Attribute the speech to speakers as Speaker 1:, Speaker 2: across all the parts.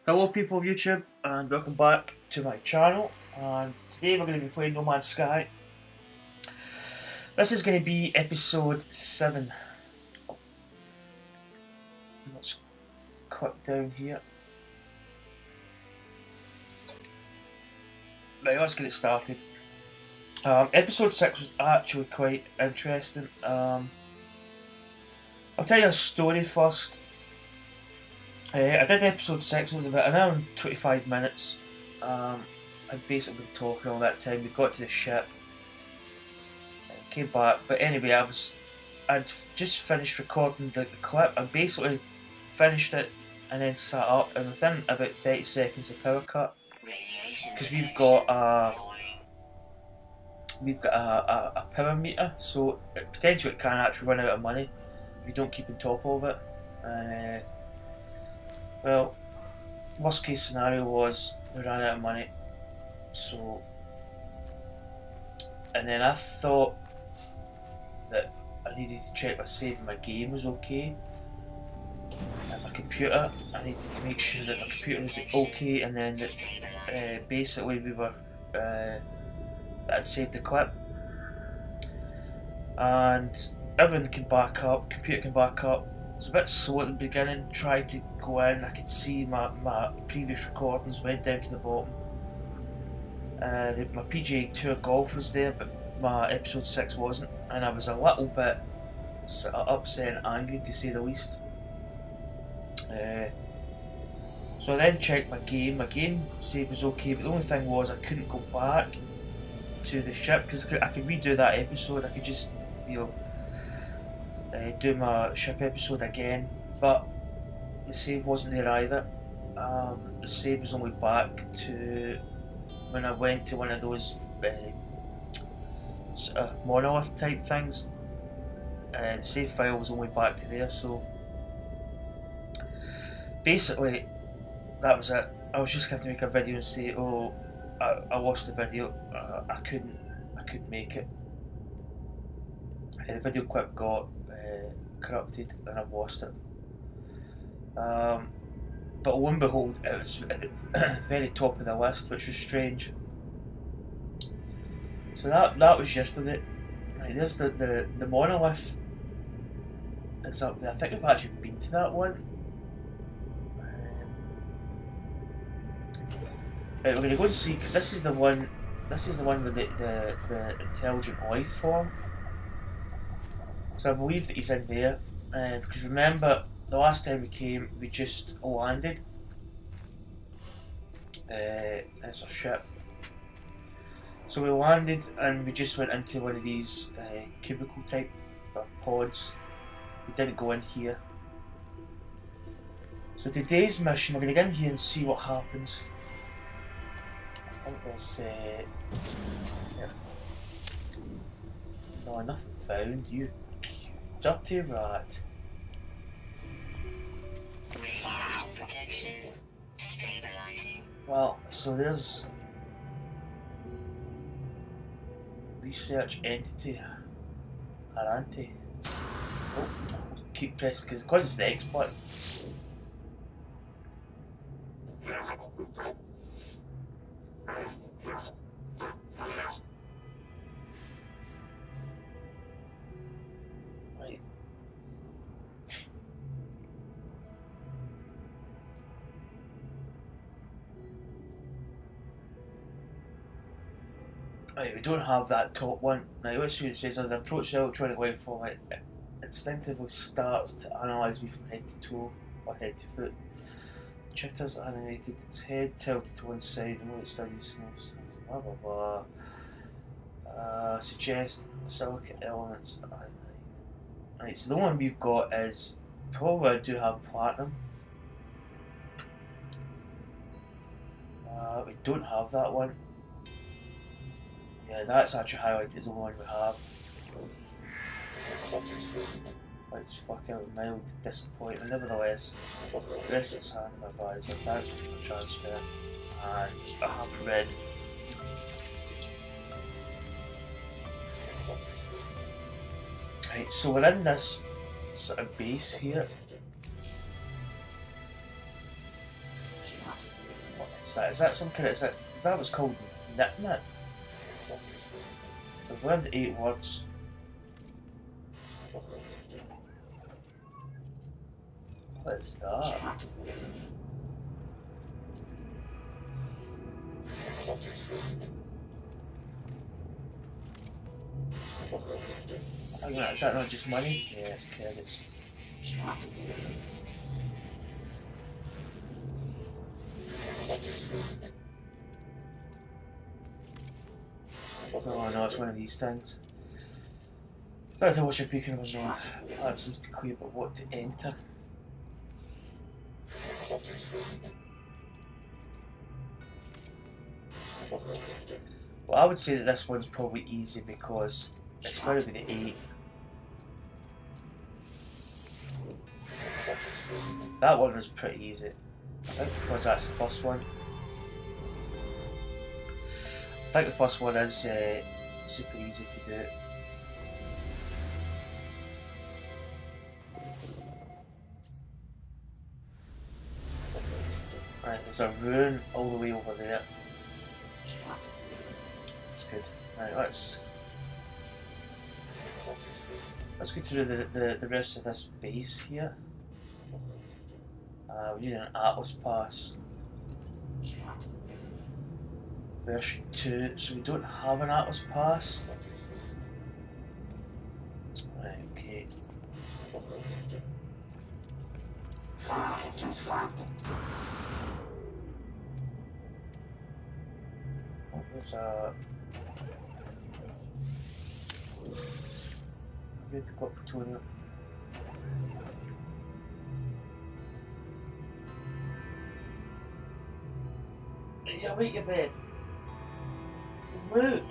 Speaker 1: Hello people of YouTube and welcome back to my channel, and today we're going to be playing No Man's Sky. This is going to be episode 7. Let's cut down here. Right, let's get it started. Episode 6 was actually quite interesting. I'll tell you a story first. I did episode 6, it was about an hour and 25 minutes. I'd basically been talking all that time. We got to the ship, came back, but anyway, I'd just finished recording the clip. I basically finished it and then sat up, and within about 30 seconds, the power cut. Because we've got a power meter, so potentially it can actually run out of money if you don't keep on top of it. Well, worst case scenario was we ran out of money, so, and then I thought that I needed to check my save my game was okay. And my computer, I needed to make sure that my computer was okay, and then that basically we were, I'd saved the clip. And everything can back up, computer can back up. It was a bit slow at the beginning, tried to go in, I could see my previous recordings went down to the bottom. My PGA Tour golf was there, but my episode 6 wasn't, and I was a little bit upset and angry to say the least. So I then checked my game save was okay, but the only thing was I couldn't go back to the ship, because I could redo that episode. I could just, do my ship episode again, but the save wasn't there either. The save was only back to when I went to one of those sort of monolith type things. The save file was only back to there, so basically that was it. I was just going to make a video and say, oh, I lost the video. I couldn't make it. The video clip got corrupted and I've lost it. But lo and behold, it was at the very top of the list, which was strange. So that was yesterday. Right, there's the monolith is up there. I think we've actually been to that one. Right, we're going to go and see, because this is the one with the intelligent life form. So I believe that he's in there, because remember, the last time we came, we just landed. It's our ship. So we landed and we just went into one of these cubicle type pods. We didn't go in here. So today's mission, we're going to get in here and see what happens. I think there's yeah. No, nothing found. You dirty rat.
Speaker 2: Protection stabilizing.
Speaker 1: Well, so there's research entity Arante. Oh, keep pressing because it's the X button. Right, we don't have that top one. Now let's see what it says. As I approach the electronic waveform, it instinctively starts to analyse me from head to toe, or head to foot. Chitters animated, its head tilted to one side, and when it studies moves, blah blah blah. Suggest silicate elements. Right, so the one we've got is, probably I do have platinum. We don't have that one. Yeah, that's actually highlighted as the one we have. It's fucking mild disappointment. Nevertheless, this is hand in my advisor. That's the transfer, and I haven't read. Right, so we're in this sort of base here. Is that some kind of, is that what's called Nip-Nip? So I've learned 8 words. What is that? I think is that not just money? Yeah, it's credits. Oh no, it's one of these things. Started to watch a beacon of a not absolutely clear about what to enter. Well, I would say that this one's probably easy because it's going to be the 8. That one was pretty easy. I think because that's the first one. I think the first one is super easy to do. Right, there's a rune all the way over there. That's good. Right, let's go through the rest of this base here. We need an Atlas Pass. Version 2, so we don't have an Atlas Pass. Right, okay. Oh, there's a... We've got plutonium. Yeah, make your bed. Move.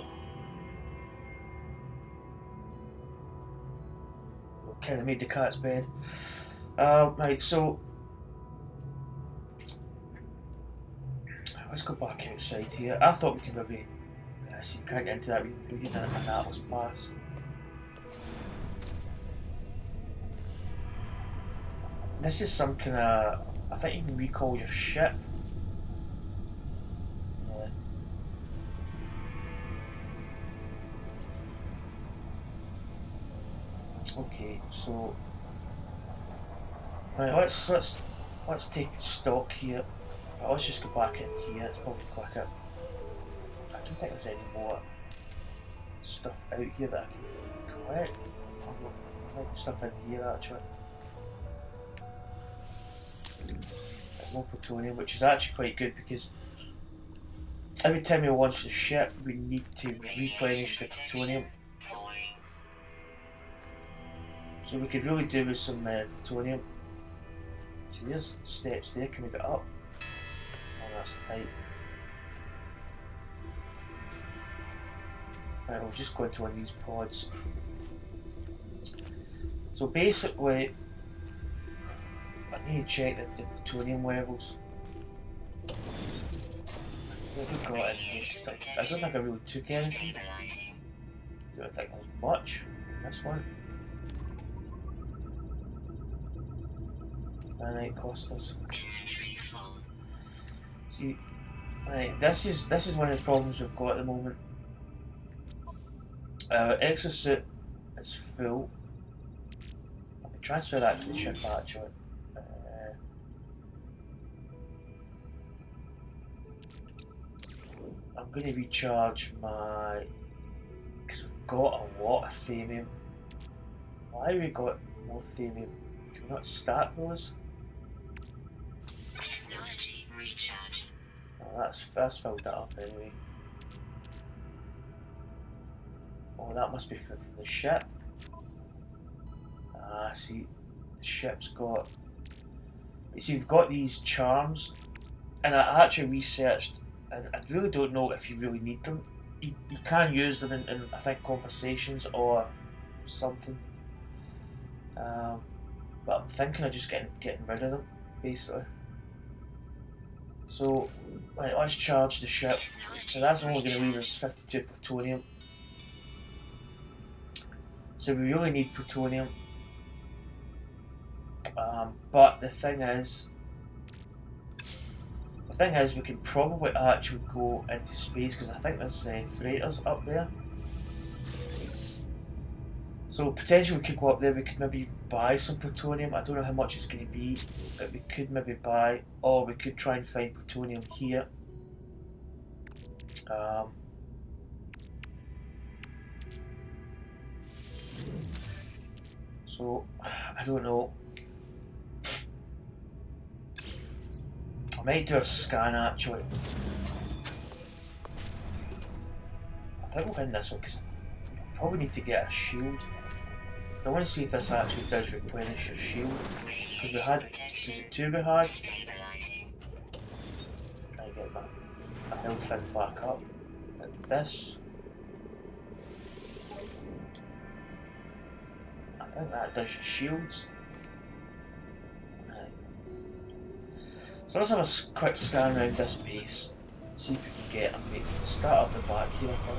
Speaker 1: Kind of made the cat's bed. Right, so let's go back outside here. I thought we could maybe see, we can't get into that. We need an Atlas Pass. This is some kind of, I think you can recall your ship. Yeah. Okay, so right, let's take stock here. Let's just go back in here. It's probably quicker. I don't think there's any more stuff out here that I can collect. There might be stuff in here actually. More plutonium, which is actually quite good because every time we launch the ship, we need to replenish the plutonium. So we could really do with some plutonium. See, there's steps there. Can we get up? Oh, that's a pipe. Right, we'll just go into one of these pods. So basically, I need to check the plutonium levels. I don't think I really took anything. I don't think there's much in this one. Nanite clusters. See, right, this is one of the problems we've got at the moment. Exosuit is full. I can transfer that to the ship actually. I'm going to recharge my, because we've got a lot of thamium. Why have we got more thamium? Can we not stack those?
Speaker 2: Technology recharge.
Speaker 1: Oh, that's filled that up anyway. Oh, that must be from the ship. Ah, see, the ship's got. You see, we've got these charms, and I actually researched, and I really don't know if you really need them. You can use them in I think conversations or something. But I'm thinking of just getting rid of them, basically. So, right, let's charge the ship. So that's only going to leave us 52 plutonium. So we really need plutonium. But the thing is, The thing is, we can probably actually go into space because I think there's freighters up there. So potentially we could go up there, we could maybe buy some plutonium. I don't know how much it's going to be, but we could maybe buy, or we could try and find plutonium here. So, I don't know. I might do a scan actually. I think we'll win this one because we probably need to get a shield. I want to see if this actually does replenish your shield. Because we had, was it 2 we had? Try to get my health thing back up. But this, I think that does your shields. Right. So let's have a quick scan around this base. See if we can get, we can start up the back here I think.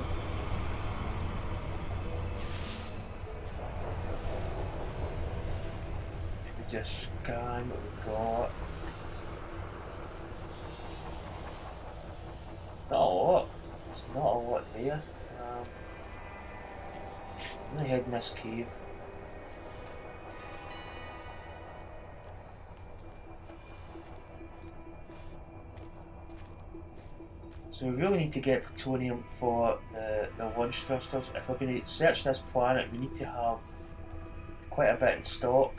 Speaker 1: Just scan what we've got. Not a lot. There's not a lot there. I'm gonna head in this cave. So we really need to get plutonium for the launch thrusters. If we're going to search this planet, we need to have quite a bit in stock.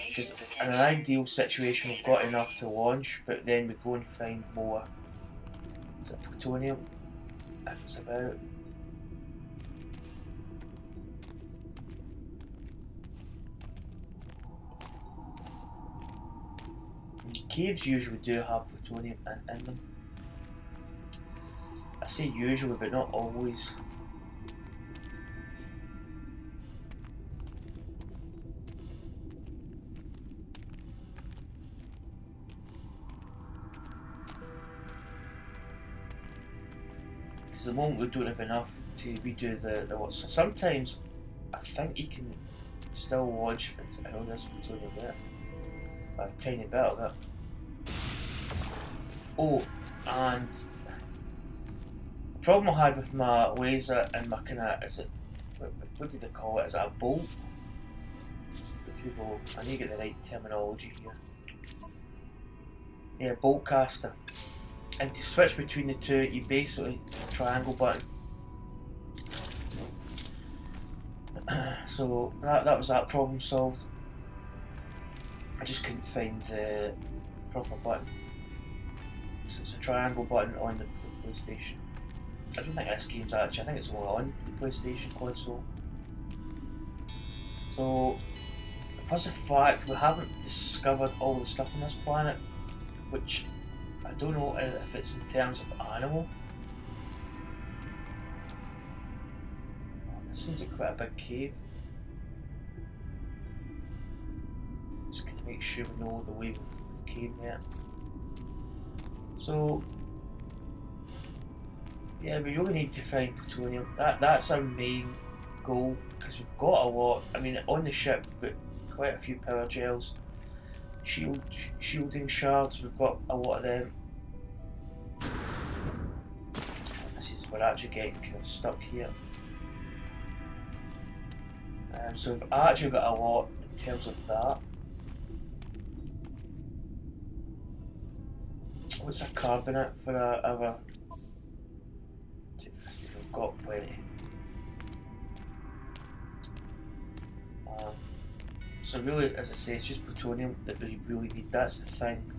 Speaker 1: Because in an ideal situation we've got enough to launch, but then we go and find more. Is it plutonium? If it's about. Caves usually do have plutonium in them. I say usually, but not always. Because the moment we don't have enough to redo the what. So sometimes I think you can still launch things. Oh, there's plutonium there. A tiny bit of it. Oh, and the problem I had with my laser and my is it, what did they call it? Is it a bolt? I need to get the right terminology here. Yeah, bolt caster. And to switch between the two, you basically triangle button. So that was that problem solved. I just couldn't find the proper button. So it's a triangle button on the PlayStation. I don't think this game's actually, I think it's only on the PlayStation console. So, plus the fact we haven't discovered all the stuff on this planet, which I don't know if it's in terms of animal. This seems like quite a big cave. Just going to make sure we know the way we came here. So, yeah, we really need to find plutonium. That's our main goal, because we've got a lot. I mean, on the ship we've got quite a few power gels, shielding shards, we've got a lot of them. This is, we're actually getting kind of stuck here. So we've actually got a lot in terms of that. What's a carbonate for our 250? We've got plenty. So really, as I say, it's just plutonium that we really need. That's the thing.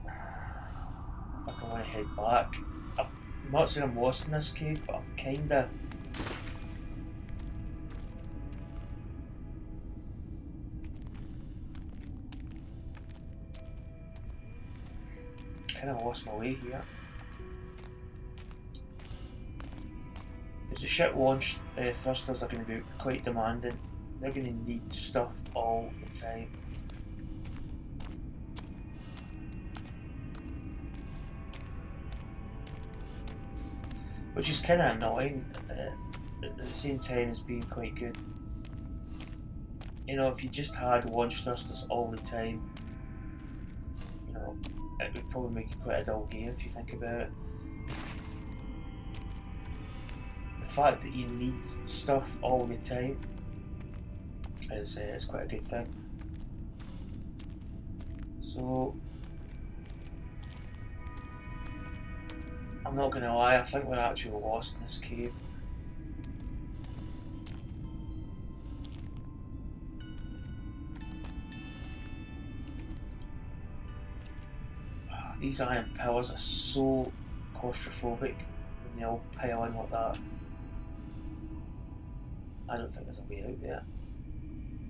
Speaker 1: I think I want to head back. I'm not saying I'm lost in this cave, but I'm kinda. Kind of lost my way here. Because the ship launch thrusters are going to be quite demanding. They're going to need stuff all the time. which is kind of annoying at the same time as being quite good. You know, if you just had launch thrusters all the time, you know, it would probably make it quite a dull game if you think about it. The fact that you need stuff all the time is quite a good thing. So, I'm not gonna lie, I think we're actually lost in this cave. These iron pillars are so claustrophobic when they all pile in like that. I don't think there's a way out there.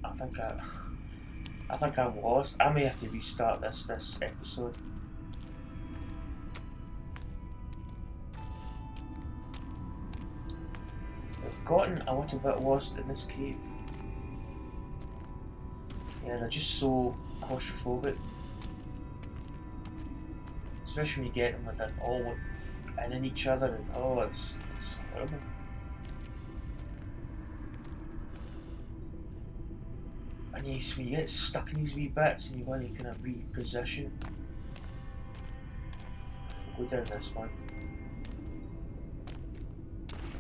Speaker 1: I think I'm lost. I may have to restart this episode. I've gotten a little bit lost in this cave. Yeah, they're just so claustrophobic. Especially when you get them within all and in each other, and oh, it's horrible. And when you get stuck in these wee bits and you want to kind of reposition, we'll go down this one.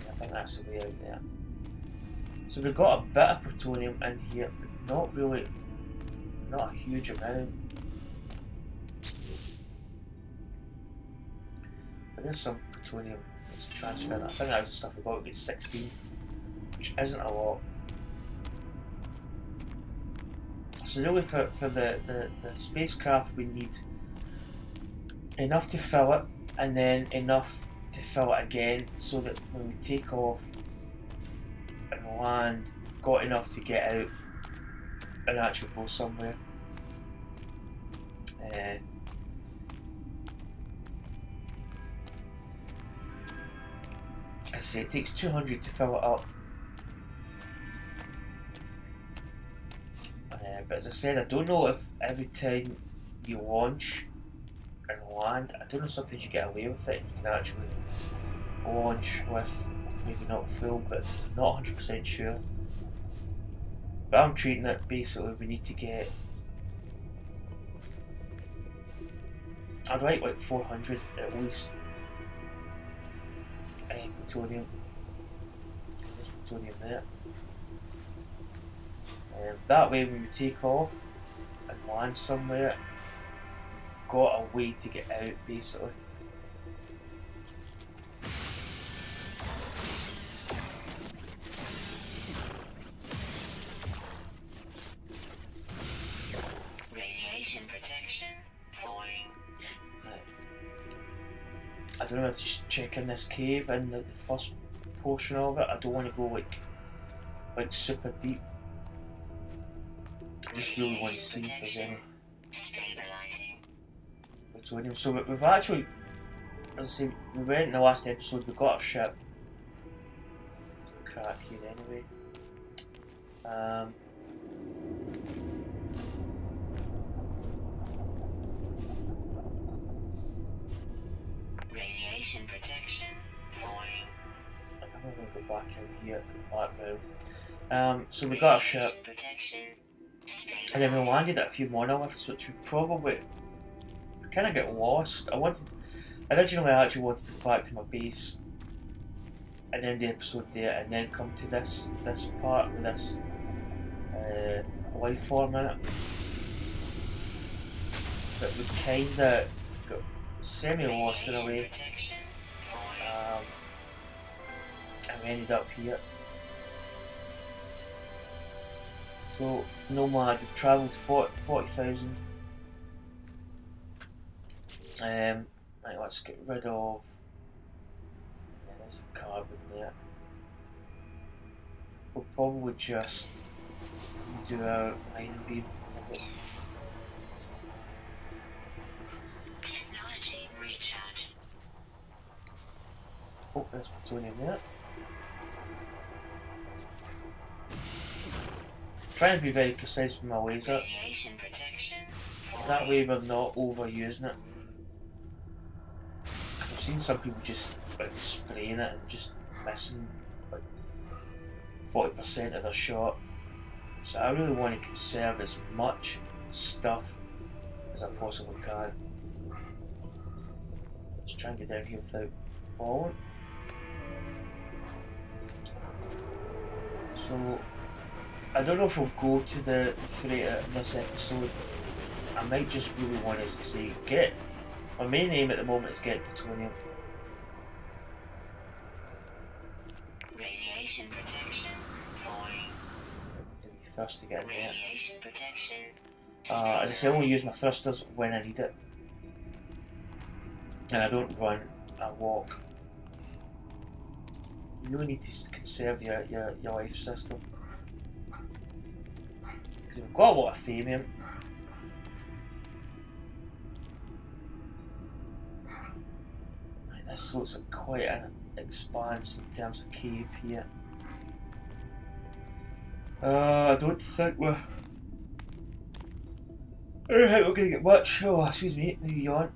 Speaker 1: I think that's the way out there. So we've got a bit of plutonium in here, but not really, not a huge amount. But there's some plutonium that's transferred. I think that was the stuff we got. We get 16, which isn't a lot. So really for the spacecraft we need enough to fill it, and then enough to fill it again, so that when we take off and land, got enough to get out and actually go somewhere. I say it takes 200 to fill it up. But as I said, I don't know if every time you launch and land, I don't know, sometimes you get away with it and you can actually launch with maybe not full, but not 100% sure. But I'm treating it basically we need to get, I'd like 400 at least. Plutonium. There's plutonium there. That way when we take off and land somewhere, we've got a way to get out basically.
Speaker 2: Radiation protection falling.
Speaker 1: Right. I don't know if to check in this cave in the first portion of it. I don't want to go like super deep. I just really want to see if there's any plutonium. So we've actually, as I say, we went in the last episode, we got our ship. There's a crack here anyway.
Speaker 2: Radiation protection falling.
Speaker 1: I'm going to go back in here background. So we got our ship. And then we landed at a few monoliths, which we probably kind of get lost. Originally I actually wanted to go back to my base and end the episode there, and then come to this part with this life form in it. But we kind of got semi-lost in a way, and we ended up here. So, Nomad, we've travelled 40,000. Right, let's get rid of. Yeah, there's the carbon there. We'll probably just do our mining beam.
Speaker 2: Technology recharge.
Speaker 1: Oh, there's plutonium there. Trying to be very precise with my laser.
Speaker 2: Radiation protection.
Speaker 1: That way we're not overusing it. Because I've seen some people just like spraying it and just missing like 40% of their shot. So I really want to conserve as much stuff as I possibly can. Just try and get down here without falling. So I don't know if we'll go to the freighter in this episode. I might just really want to say get. My main aim at the moment is get plutonium.
Speaker 2: Radiation protection falling.
Speaker 1: Maybe thrust to get in there.
Speaker 2: Radiation protection.
Speaker 1: As I say, I only use my thrusters when I need it. And I don't run, I walk. You really need to conserve your life system. Because we've got a lot of thamium. Right, this looks like quite an expanse in terms of cave here. I don't think we're... I don't think we're going to get much. Oh, excuse me, there you yawn.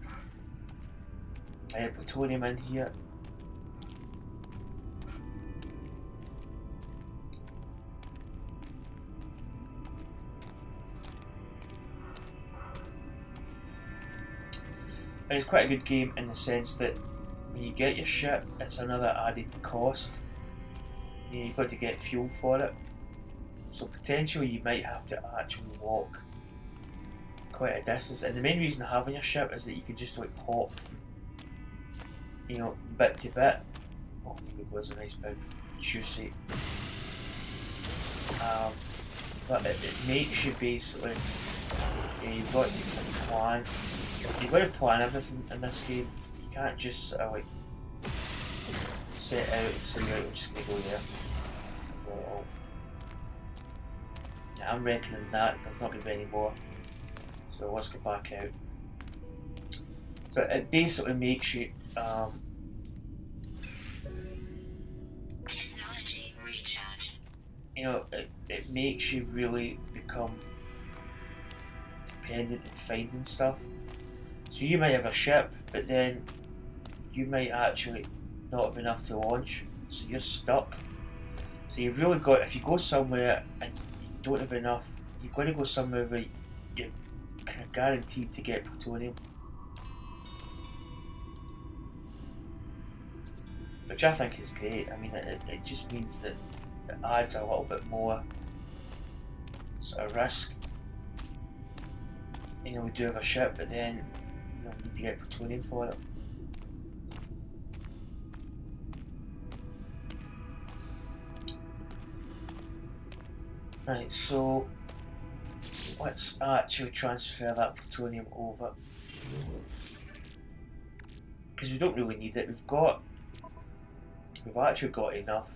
Speaker 1: I have plutonium in here. And it's quite a good game in the sense that when you get your ship, it's another added cost. You've got to get fuel for it. So potentially you might have to actually walk quite a distance. And the main reason having your ship is that you can just like hop, you know, bit to bit. Oh, it was a nice big juicy. But it makes you basically, you've got to plan. You've got to plan everything in this game. You can't just sort of like set out and say, right, I'm just going to go there. Well, I'm reckoning that there's not going to be any more. So let's get back out. So it basically makes you
Speaker 2: Technology recharge.
Speaker 1: you know, it makes you really become dependent on finding stuff. So you might have a ship, but then you might actually not have enough to launch, so you're stuck. So you've really got, if you go somewhere and you don't have enough, you've got to go somewhere where you're kind of guaranteed to get plutonium. Which I think is great. I mean, it just means that it adds a little bit more sort of risk. You know, we do have a ship, but then you know, we need to get plutonium for it. Right, so let's actually transfer that plutonium over. Because we don't really need it. We've actually got enough.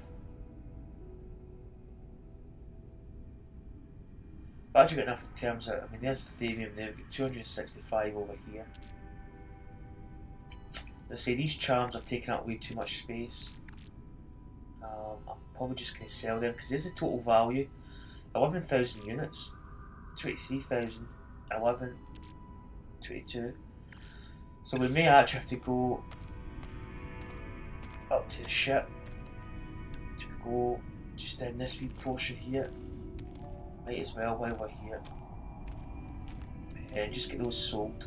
Speaker 1: We've actually got enough in terms of, I mean, there's the thamium there, we've got 265 over here. As I say, these charms are taking up way too much space. I'm probably just going to sell them because there's the total value. 11,000 units, 23,000, 11, 22. So we may actually have to go up to the ship to go just down this wee portion here. Might as well while we're here. And just get those sold.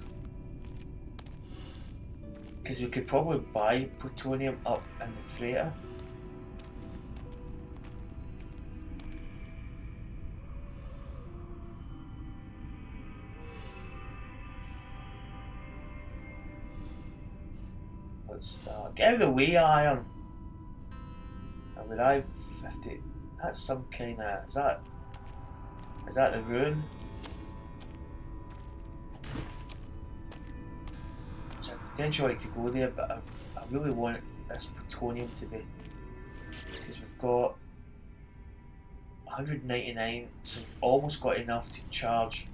Speaker 1: Because we could probably buy plutonium up in the freighter. Get out of the way, iron! I would I 50. That's some kind of. Is that the ruin? So I potentially like to go there, but I really want this plutonium to be. Because we've got 199, so we've almost got enough to charge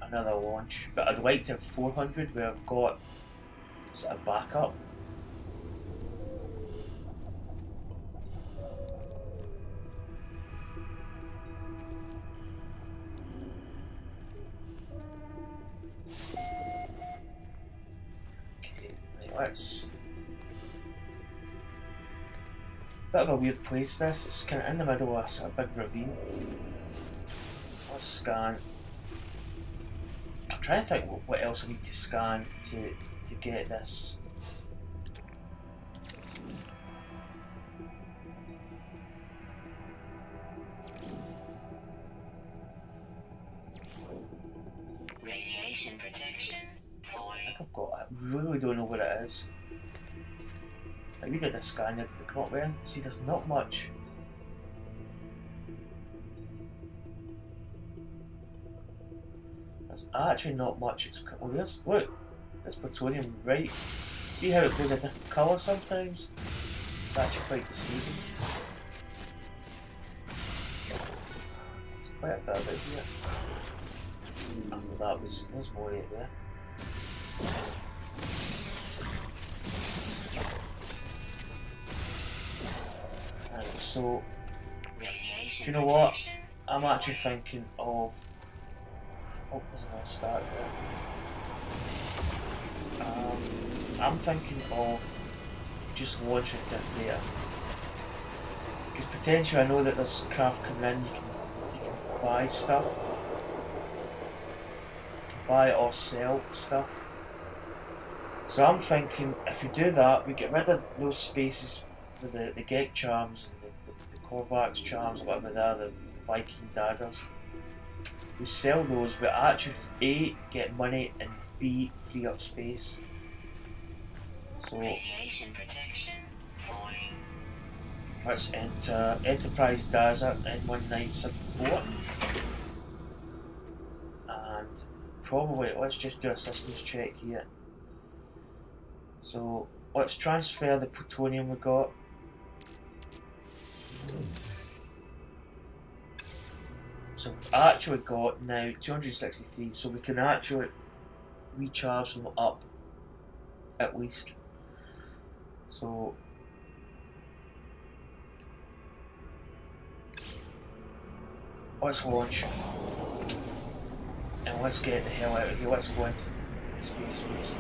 Speaker 1: another launch. But I'd like to have 400 where I've got sort of backup. Let's Bit of a weird place this. It's kind of in the middle of a sort of big ravine. Let's scan. I'm trying to think what else I need to scan to get this.
Speaker 2: Radiation protection
Speaker 1: I
Speaker 2: falling.
Speaker 1: think I've got. I really don't know what it is. Like we did a scan there, did it come up with? See, there's not much. There's actually not much. It's oh, there's plutonium right. See how it goes a different colour sometimes? It's actually quite deceiving. It's quite a bit of it here. After that there's more right there. And so,
Speaker 2: Radiation
Speaker 1: do you know what?
Speaker 2: protection
Speaker 1: I'm actually thinking of. Oh, wasn't gonna start there. I'm thinking of just launching it to a freighter. Because potentially I know that there's craft coming in, you can buy stuff. You can buy or sell stuff. So I'm thinking if we do that, we get rid of those spaces with the Gek charms and the Korvax charms, or whatever they are, the Viking daggers. We sell those, but actually A, get money, and B, free up space. So
Speaker 2: radiation protection falling.
Speaker 1: let's enter Enterprise Daza N1974 and probably let's just do a systems check here. So let's transfer the plutonium we got. So we've actually got now 263, so we can actually recharge them up at least. So let's launch and let's get the hell out of here. Let's go into space.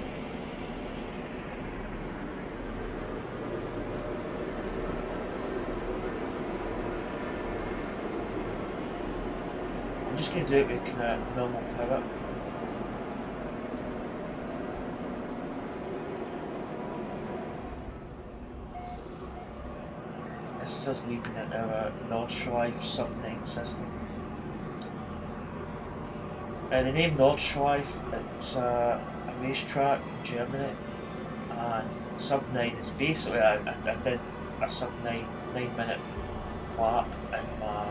Speaker 1: I'm just going to do it with kind of normal power. This is us leaving it our Nordschleife Sub-9 system. The name Nordschleife, it's a racetrack in Germany, and Sub-9 is basically, I did a Sub-9 9-minute lap in my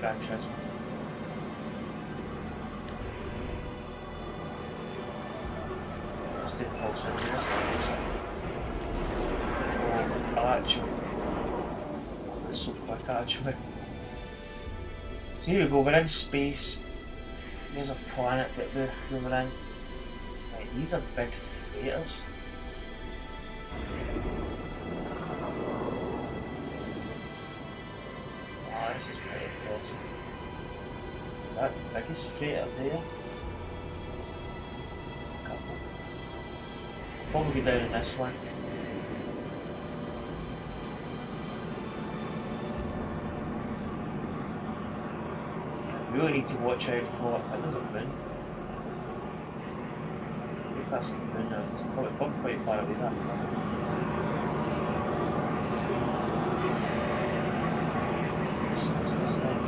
Speaker 1: Gran Turismo. Let's do pulse in here, oh, actually, that's so quick actually. So here we go, we're in space. There's a planet that we were in. Right, these are big freighters. Oh, this is pretty impressive. Is that the biggest freighter there? Couple. Probably down in this one. I really need to watch out for. I think there's a moon. I think that's the moon now. It's probably quite far away that far. What's this thing?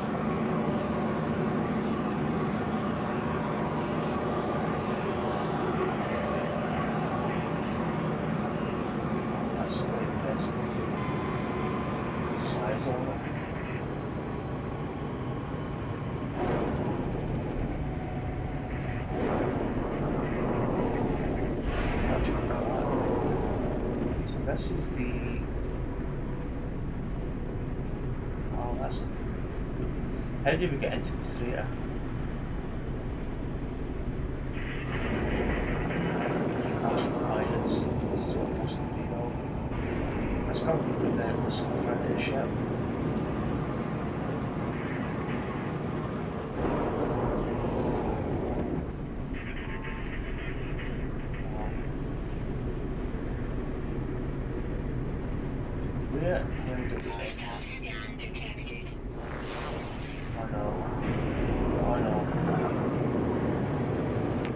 Speaker 1: That's quite impressive. The size of it. So this is the. Oh, that's. How did we get into the freighter? Most pilots. This is what most of them know. Let's come and put this in front of the ship. Where the hell did we
Speaker 2: Hostile scan detected.
Speaker 1: Oh no. Oh no.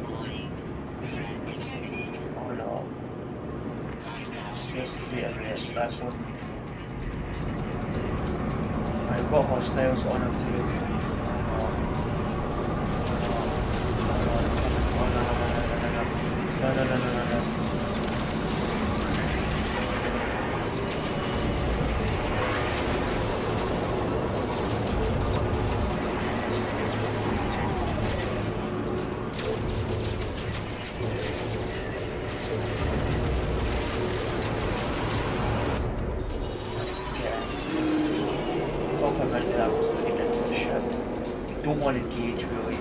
Speaker 2: Warning. Threat detected.
Speaker 1: Oh no.
Speaker 2: Hostile
Speaker 1: This is the
Speaker 2: system
Speaker 1: event.
Speaker 2: breaching.
Speaker 1: That's what we need to do. I've got hostiles on him too. No, no, no, no, no, no, no, no, no, no, no, no, no, no. Off I meant that was looking into the ship. You don't want to engage really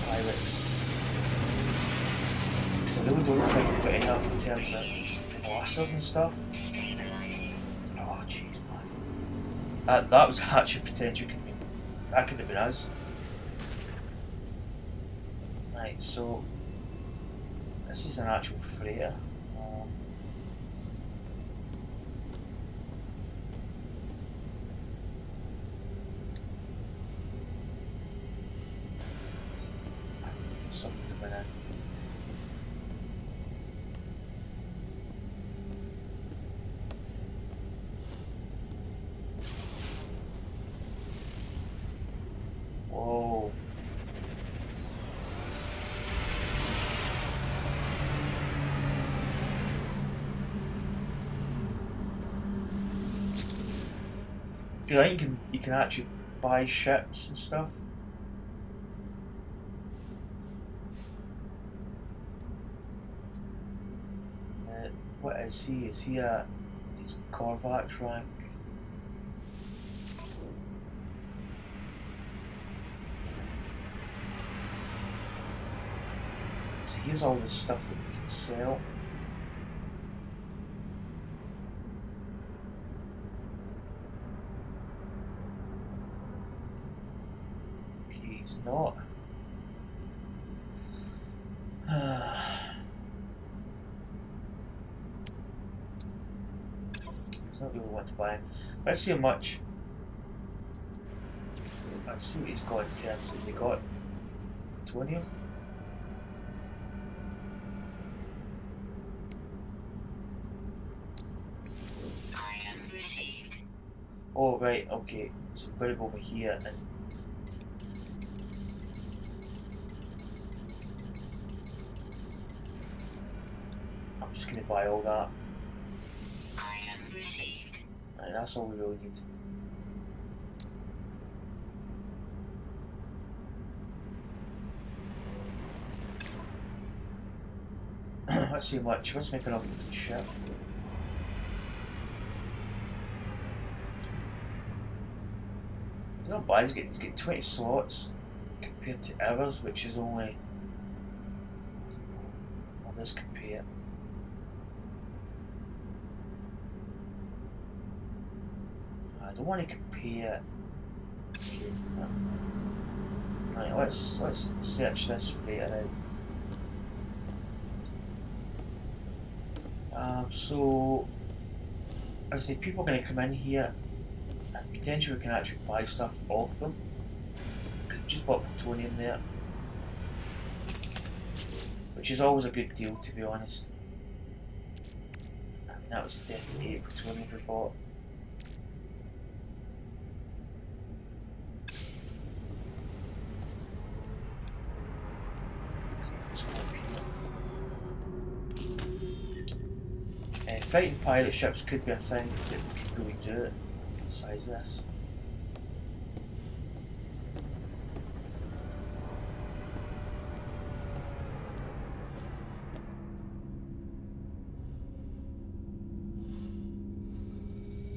Speaker 1: pilots. Because I really don't think we've got enough in terms of
Speaker 2: Radiation
Speaker 1: blasters and stuff.
Speaker 2: stabilizing.
Speaker 1: Oh jeez man. That was actually potential could be that could have been us. Right, so this is an actual freighter. Something coming in. Whoa. You know, you can actually buy ships and stuff. What is he? Is he a he's Korvax rank? So here's all the stuff that we can sell. Okay, he's not. He's not really what to buy. Let's see how much. Let's see what he's got in terms. Has he got plutonium?
Speaker 2: Item received.
Speaker 1: Oh right, okay. So we're gonna go over here and I'm just gonna buy all that.
Speaker 2: Item received.
Speaker 1: Right, that's all we really need. Let's see how much. Let's make an offer to the ship. Not bad, he's getting 20 slots compared to ours, which is only. How does compare? I don't want to compare. Right, let's search this freighter out. So, as I say, people are going to come in here and potentially we can actually buy stuff off them. Just bought plutonium there, which is always a good deal to be honest. I mean, that was 38 plutonium we bought. Fighting pilot ships could be a thing that we could really do it. Besides this.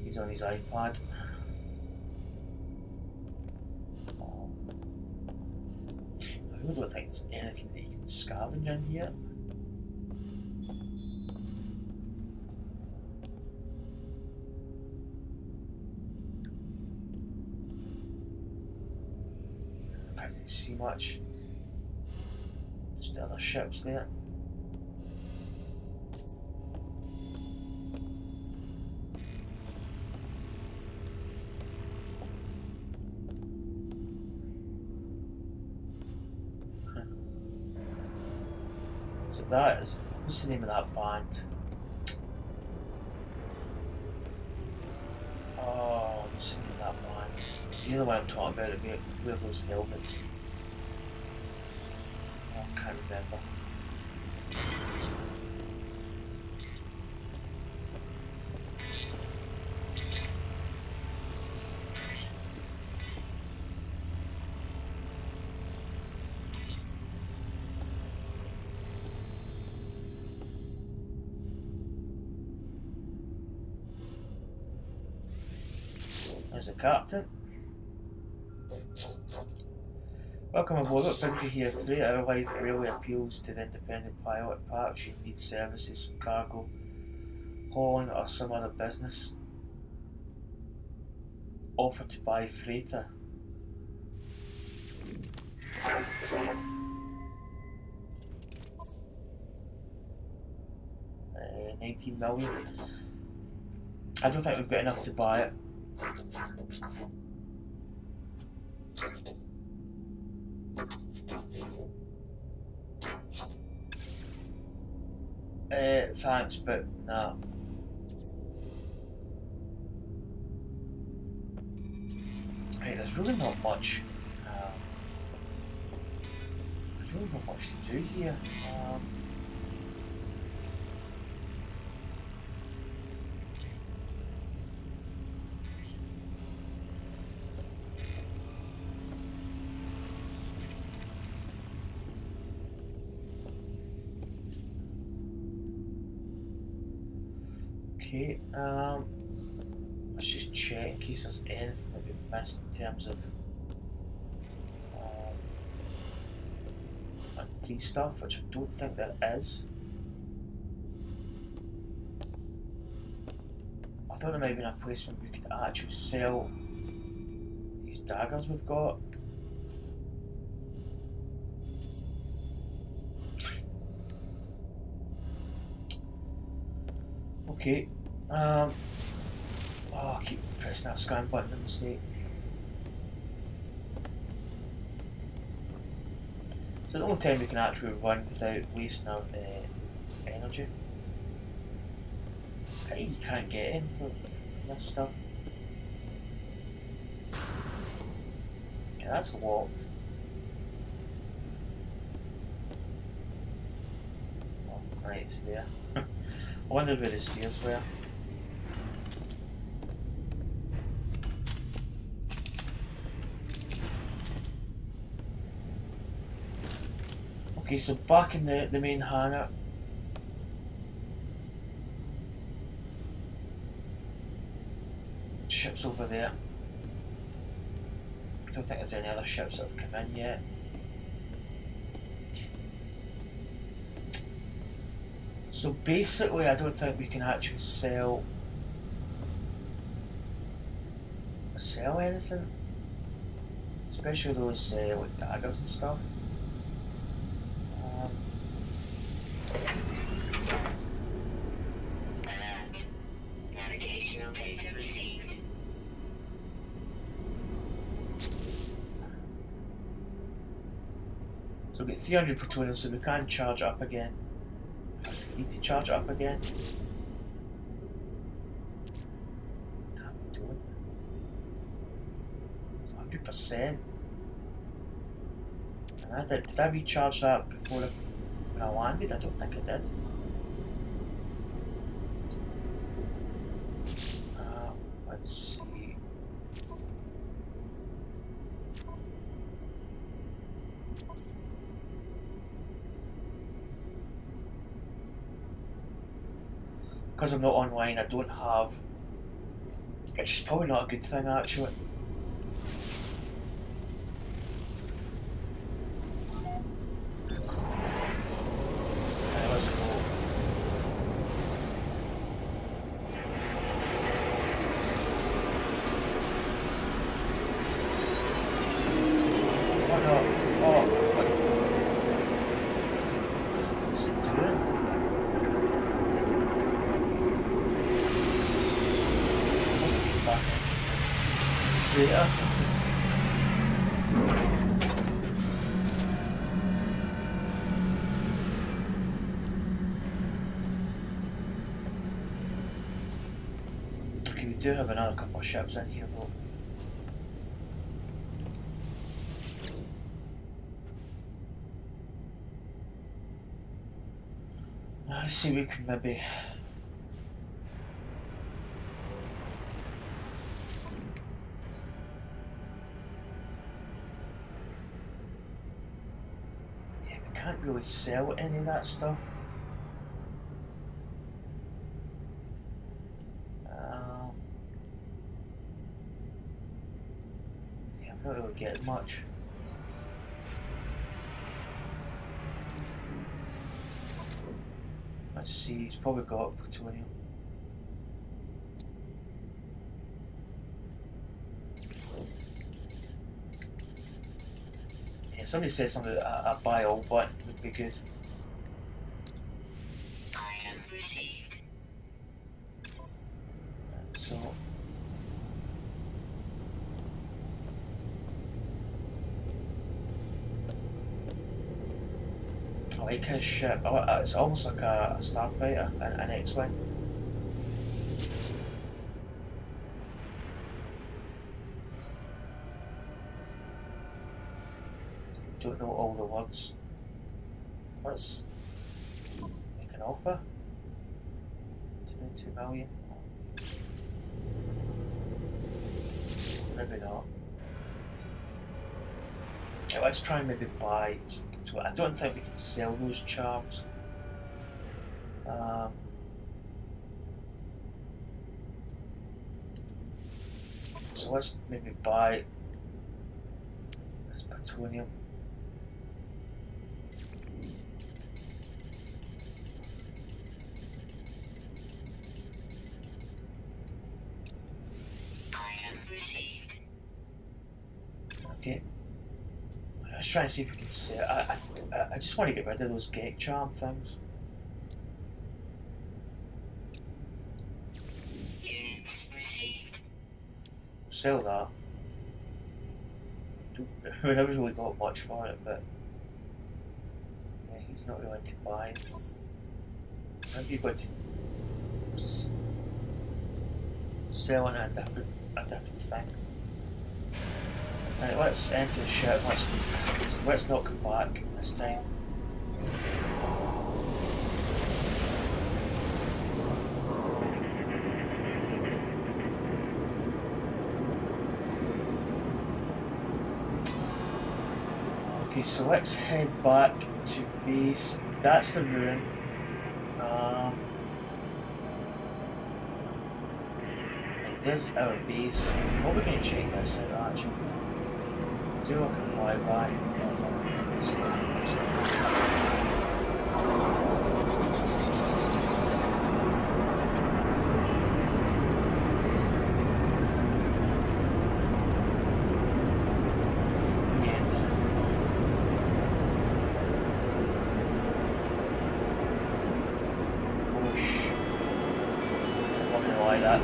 Speaker 1: He's on his iPad. I really don't think there's anything that you can scavenge in here. Can't really see much. Just the other ships there. So that is, what's the name of that band? Oh, what's the name of that band? You know the one I'm talking about, that wear those helmets. Oh, I can't remember. As the captain. Welcome aboard. What brings you here? Freight Airline Railway appeals to the independent pilot. Perhaps you need services, cargo, hauling, or some other business. Offer to buy freighter. 19 million. I don't think we've got enough to buy it. Thanks, but nah. Right, there's really not much. There's really not much to do here. Okay, let's just check in case there's anything that we've missed in terms of free stuff, which I don't think there is. I thought there might have been a place where we could actually sell these daggers we've got. Okay. Oh, I keep pressing that scan button by mistake. So the only time we can actually run without wasting our energy. Hey, you can't get in for this stuff. Okay, that's locked. Oh, right, it's there. I wondered where the stairs were. Okay, so back in the main hangar. Ships over there. I don't think there's any other ships that have come in yet. So basically I don't think we can actually sell anything. Especially those like daggers and stuff.
Speaker 2: Alert. Navigational data received.
Speaker 1: So we get 300 plutonium, so we can charge it up again. Need to charge it up again. How are we doing? It's 100%. And did I recharge that before when I landed? I don't think I did. Let's see. Because I'm not online, I don't have, which is probably not a good thing actually. Let's go. Oh no, oh, what? What's it doing? Must have been back in. Zeta. do have another couple of ships in here though. Let's see, we can maybe. Yeah, we can't really sell any of that stuff. Yeah, we don't really get much. Let's see, he's probably got plutonium. Yeah, somebody said something that a buy all button would be good.
Speaker 2: Item received.
Speaker 1: So. I like his ship. It's almost like a starfighter, an X-wing. Don't know all the words. What's make an offer? 2 million. Maybe not. Yeah, let's try and maybe buy. I don't think we can sell those charms. So let's maybe buy this plutonium.
Speaker 2: Item received.
Speaker 1: Okay. Let's try and see if we can sell. I just want to get rid of those gate charm things.
Speaker 2: Units received.
Speaker 1: Sell that. We never really got much for it, but yeah, he's not willing to buy. Maybe you've got to sell on a different thing. Right, let's enter the ship. Let's not come back this time. Okay, so let's head back to base. That's the ruin. Right, there's our base. I'm probably going to check this out actually. Do like a flyby.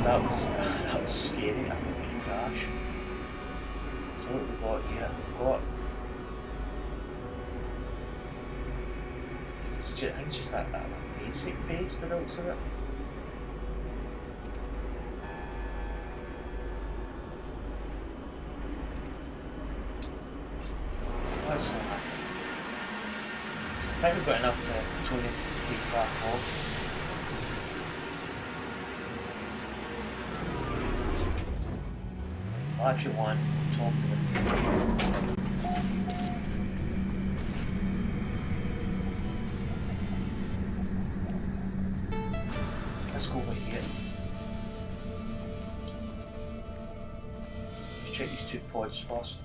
Speaker 1: That was scary. I think we can crash. So what have we got here? We've got. I think it's just a basic base by the looks of it. Let's go back. So I think we've got enough plutonium to take back off. Actually, one top. Let's go over here. Let's check these 2 pods first.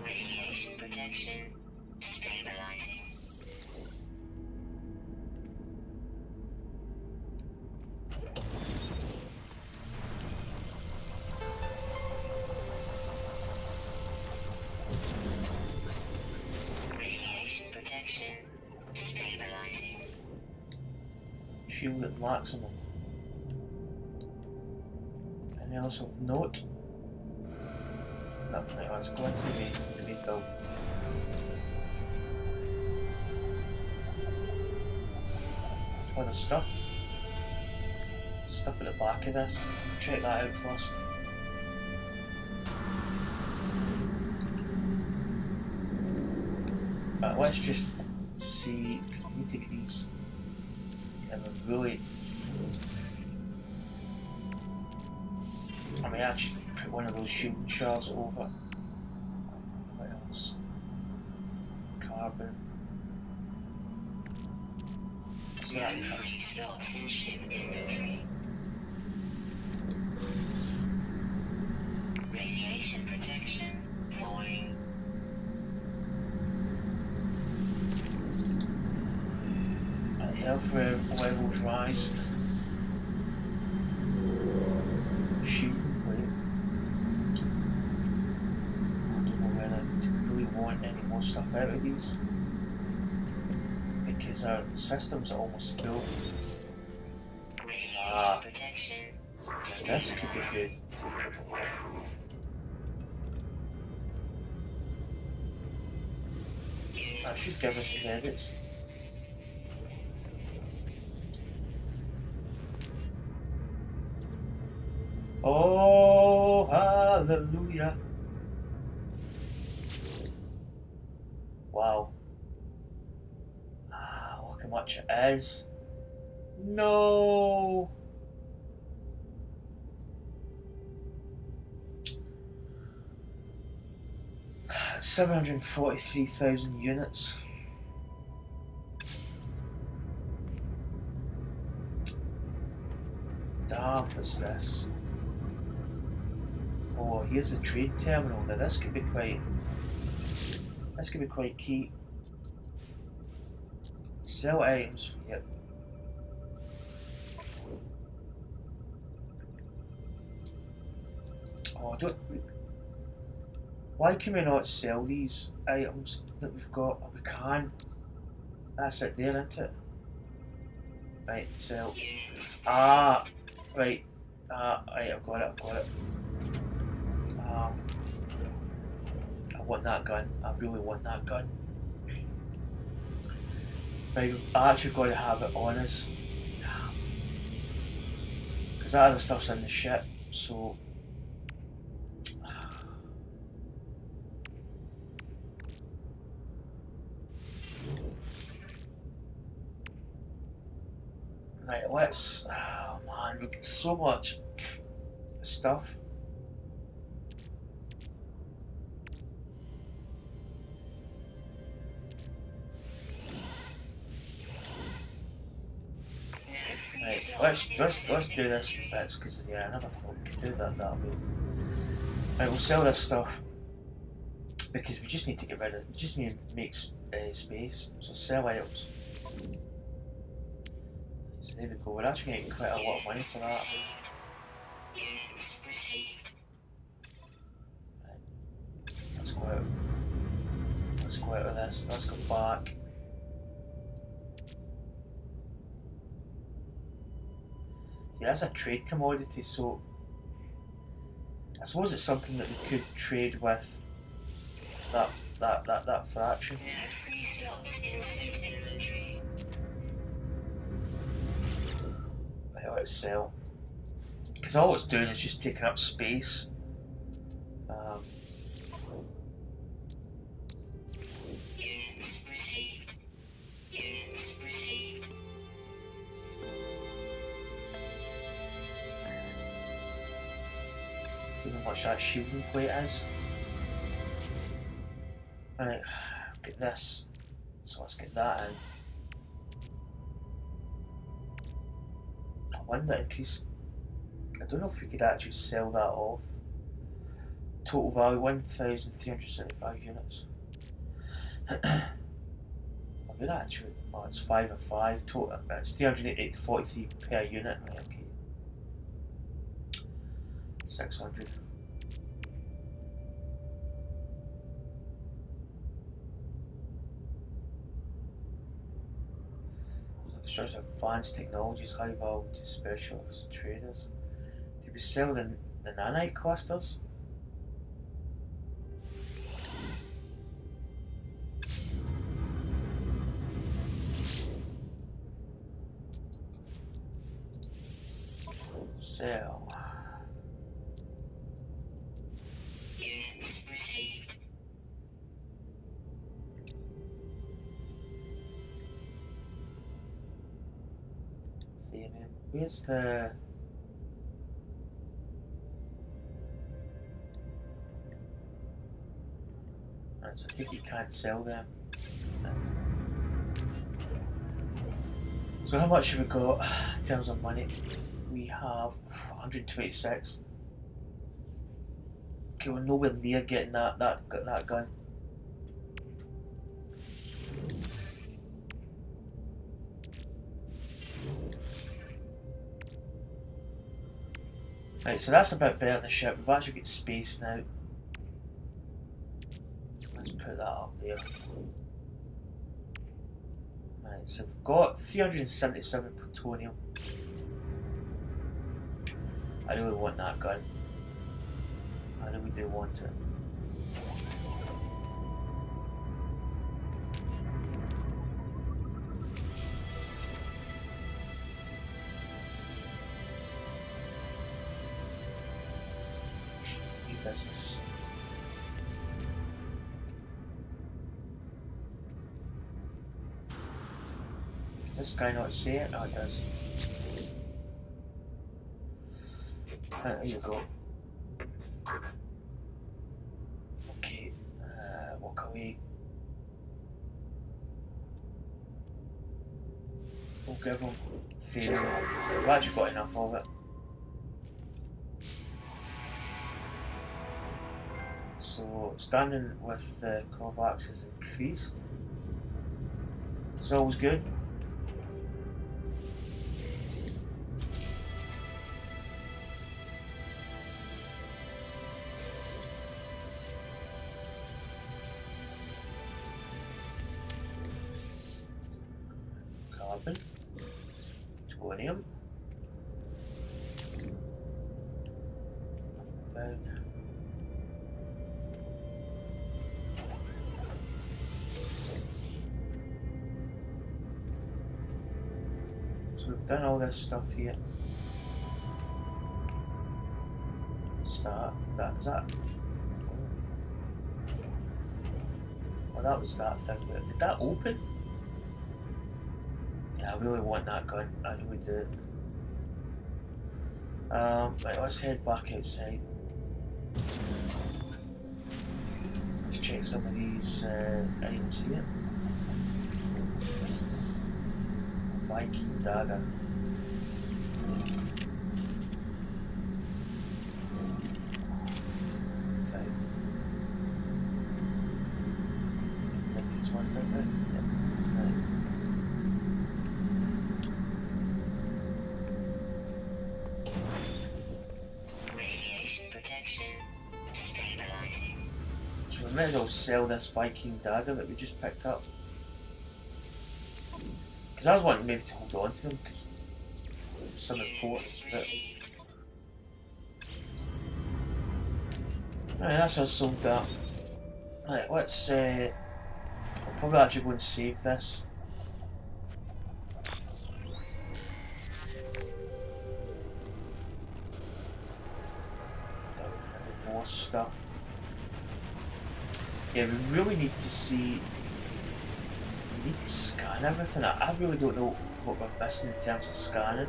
Speaker 2: Radiation protection stabilizing.
Speaker 1: Shield at maximum. Anything else of note? Nothing. Let's go into the main build. Other stuff. stuff at the back of this. Check that out first. Let's just see, because we need to get these in a really... I mean, actually put one of those shooting shells over. What else? Carbon.
Speaker 2: No free slots in ship inventory. Radiation protection falling.
Speaker 1: Health levels rise. Shooting weight. I don't know whether I really want any more stuff out of these, because our systems are almost full.
Speaker 2: Radiation protection.
Speaker 1: This could be good. That should give us credits. Oh, hallelujah. Wow. Look how much it is. No. $743,000 units. Damn, what's this? Oh, here's the trade terminal. Now this could be quite key. Sell items. Yep. Oh, why can we not sell these items that we've got? Oh, we can. That's it there, isn't it? Right, sell. Right. Right, I've got it. I want that gun. I really want that gun. Right, we've actually got to have it on us. Damn. Because that other stuff's in the ship, so... Right, let's... Oh man, we've got so much stuff. Right, let's do this bits, because yeah, I never thought we could do that that way. Right, we'll sell this stuff because we just need to get rid of it. We just need to make space. So sell items. So there we go. We're actually getting quite a lot of money for that.
Speaker 2: Units received.
Speaker 1: Right. Let's go out of this. Let's go back. Yeah, that's a trade commodity, so I suppose it's something that we could trade with that fraction.
Speaker 2: No free slots in suit inventory.
Speaker 1: Right, let's sell. Because all it's doing is just taking up space.
Speaker 2: Units received. Units received.
Speaker 1: You know how much that shielding plate is. Right, get this. So let's get that in. I wonder increase. I don't know if we could actually sell that off. Total value 1,375 units. I would actually. Oh, it's 5 and 5. Total. It's 343 per unit. Right, okay. 600. Such advanced technologies, high value to specialist traders. Did we sell the nanite clusters? So,
Speaker 2: Units received.
Speaker 1: where's the... Right, so I think you can't sell them. So how much have we got in terms of money? We have 126. Okay, we're nowhere near getting that gun. Right, so that's a bit better than the ship. We've actually got space now. Let's put that up there. Right, so we've got 377 plutonium. I really want that gun. I really do want it. New business. Does this guy not say it? Oh, it does. Right, there you go. Okay, walk away. We'll give him theory. We've actually got enough of it. So, standing with the Kovacs is increased. It's always good. Carbon, plutonium, found. So we've done all this stuff here. Start. Is that? Well, that was that thing. But did that open? Yeah, I really want that gun. I really do. Right, let's head back outside. Let's check some of these items here. Viking dagger. This one, didn't it?
Speaker 2: Right. Radiation protection stabilizing.
Speaker 1: So we might as well sell this Viking dagger that we just picked up. Because I was wanting maybe to hold on to them because some importance, but right, that's us sold that. Right, let's I'll probably actually go and save this. More stuff. Yeah, we really need to see. We need to scan everything. I really don't know what we're missing in terms of scanning.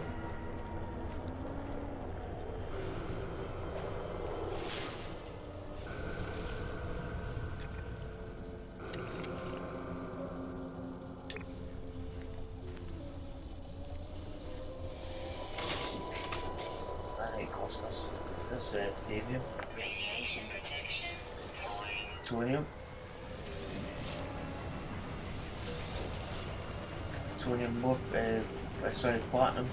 Speaker 1: That's Thamium.
Speaker 2: Radiation protection falling.
Speaker 1: Plutonium. Plutonium, more, sorry, platinum.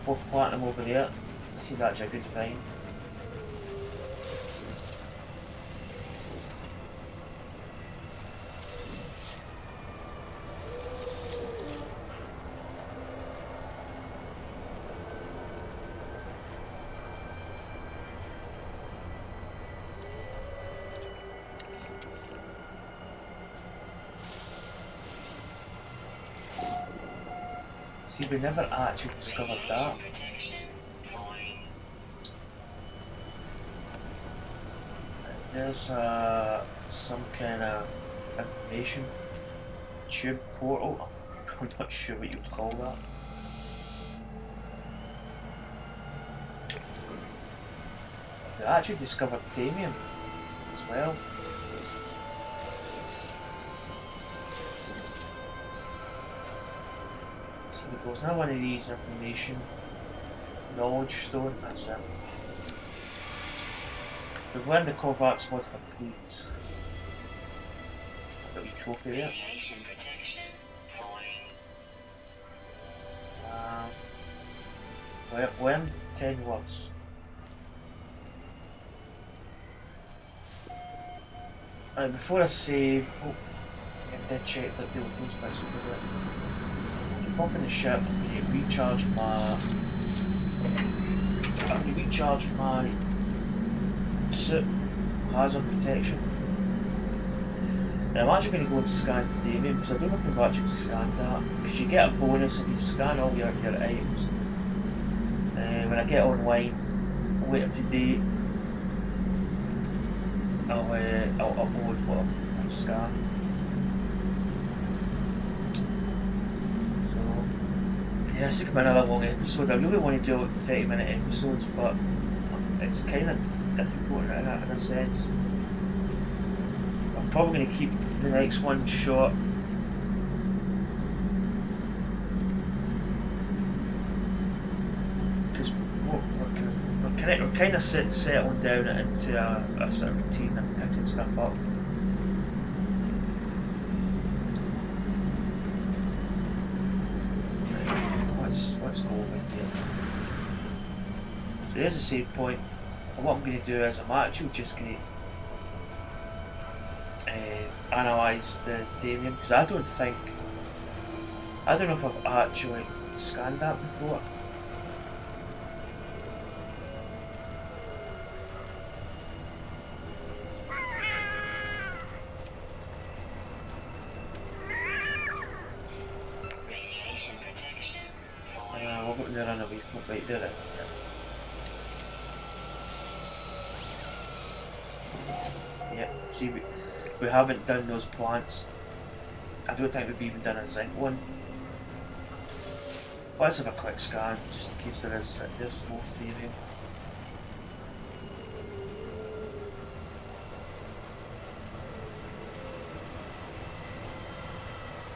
Speaker 1: More platinum over there. This is actually a good find. See, we never actually discovered that.
Speaker 2: Radiation protection falling.
Speaker 1: There's some kind of information tube portal. I'm not sure what you'd call that. They actually discovered Thamium as well. So there goes another one of these information knowledge stone, that's it. We've learned the Kovacs mod for please. Got your trophy there.
Speaker 2: Radiation protection falling.
Speaker 1: Learned 10 words. Before I save, I did check that the those bits over there. You pop in the ship, you recharge my. You recharge my suit, hazard protection. And I'm actually going to go and scan Thamium because I don't know if we've actually scanned that. Because you get a bonus if you scan all your items. When I get online later today, I'll upload what I've scanned. So yeah, this is going to be another long episode. I really want to do 30-minute episodes, but it's kind of difficult in a sense. I'm probably going to keep the next one short. Because we're kind of settling down into a sort of routine and picking stuff up. Let's go over here. So there's a save point. And what I'm going to do is I'm actually just going to analyse the Thamium because I don't know if I've actually scanned that before.
Speaker 2: Radiation protection falling.
Speaker 1: We're going to run away from it. Right, there it is. Yeah, see, we haven't done those plants. I don't think we've even done a zinc one. Let's have a quick scan, just in case there's no Thamium.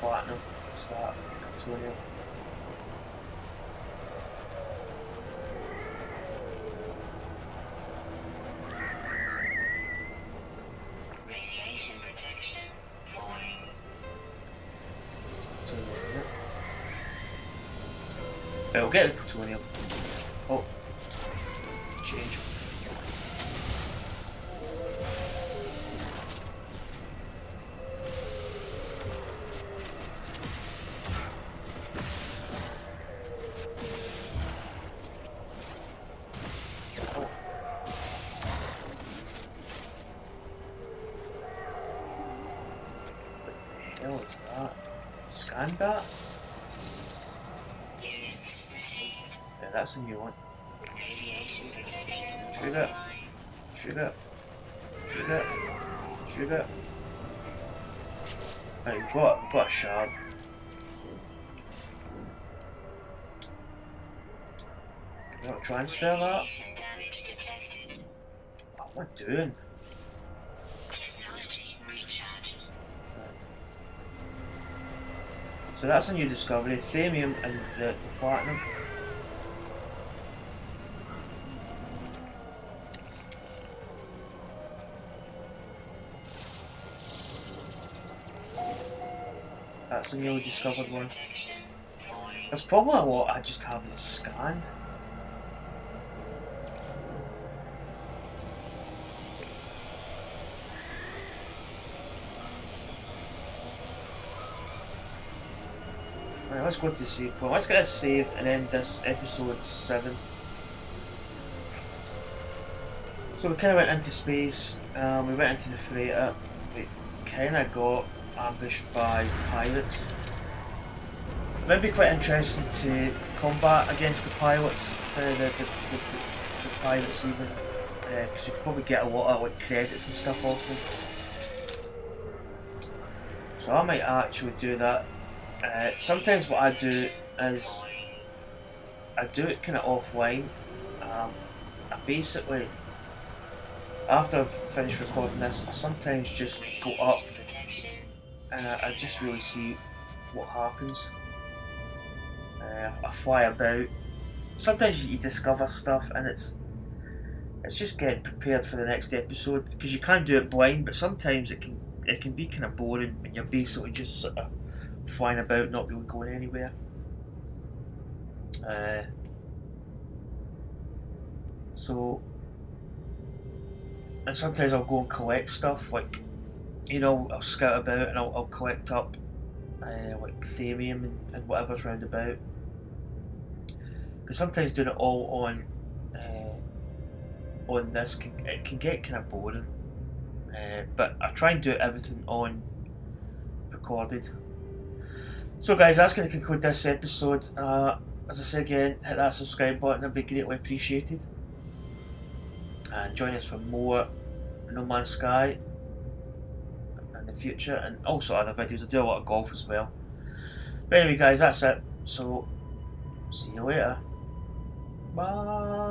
Speaker 1: Platinum, what's that? Plutonium.
Speaker 2: Radiation protection falling.
Speaker 1: We'll get the plutonium. Oh, change. Oh. What the hell is that? Scanned that?
Speaker 2: Units received.
Speaker 1: Yeah, that's a new one.
Speaker 2: Radiation protection
Speaker 1: Shoot it.
Speaker 2: online.
Speaker 1: Shoot it. Shoot it. Shoot it. Right, we've got a shard. Can we not transfer that?
Speaker 2: Radiation damage detected.
Speaker 1: What am I doing?
Speaker 2: Technology recharged.
Speaker 1: So that's a new discovery. Thamium and the platinum. That's a newly discovered one.
Speaker 2: Protection falling.
Speaker 1: There's probably a lot I just haven't scanned. Right, let's go to the save point. Let's get this saved and end this episode 7. So we kind of went into space, we went into the freighter, we kind of got ambushed by pirates. It might be quite interesting to combat against the pilots, the pirates even. because you probably get a lot of like credits and stuff off them. So I might actually do that. Sometimes what I do is I do it kind of offline. I basically, after I've finished recording this, I sometimes just go up and I just really see what happens. I fly about. Sometimes you discover stuff and it's just getting prepared for the next episode, because you can do it blind, but sometimes it can be kind of boring when you're basically just sort of flying about, not really going anywhere. So, and sometimes I'll go and collect stuff, like, you know, I'll scout about and I'll collect up like thamium and whatever's round about. Because sometimes doing it all on this can get kind of boring. But I try and do everything on recorded. So guys, that's going to conclude this episode. As I say again, hit that subscribe button, it'd be greatly appreciated. And join us for more No Man's Sky in the future, and also other videos. I do a lot of golf as well. But anyway guys, that's it. So, see you later. Bye.